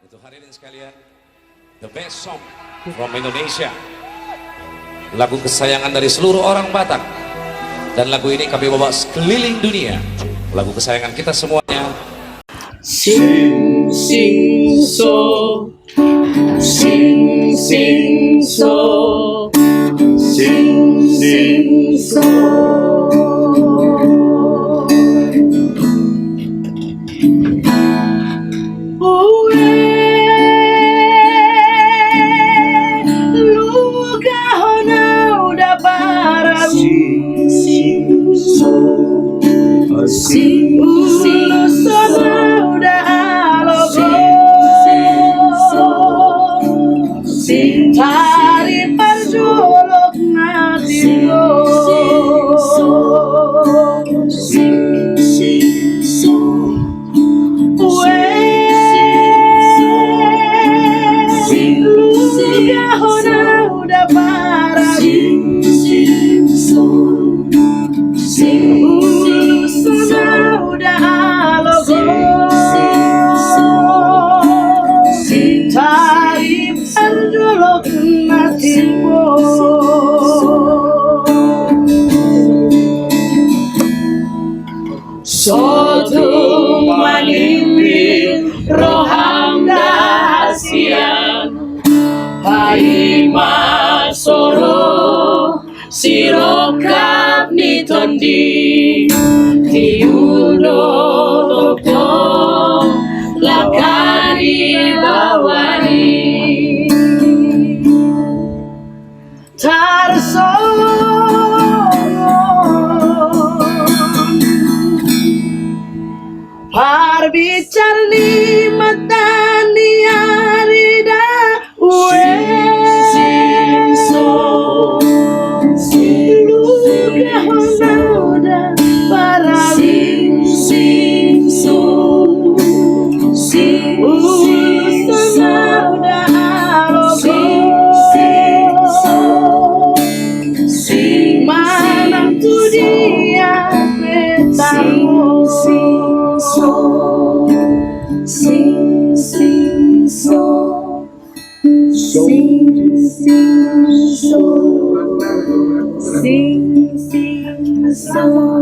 Itu hadirin sekalian, the best song from Indonesia, lagu kesayangan dari seluruh orang Batak, dan lagu ini kami bawa sekeliling dunia, lagu kesayangan kita semuanya. Sing sing so, sing sing so, sing sing so. Sing tari panjuluk natimu, sing sing song, sing hona udah para sing sing song, sing sana udah alogo, sing tari panjuluk natimu. Sotu manimbin roham dahasian, Haima soro sirokap nitondi, tiudo toko lakari bawani. Tarson parbicar ni matani arida Sing so, luga honauda para sing sing so, sing sing so, sanauda sing sing so, sing manam tu dia petamu sing so, sing sing so, sing sing so, sing sing so.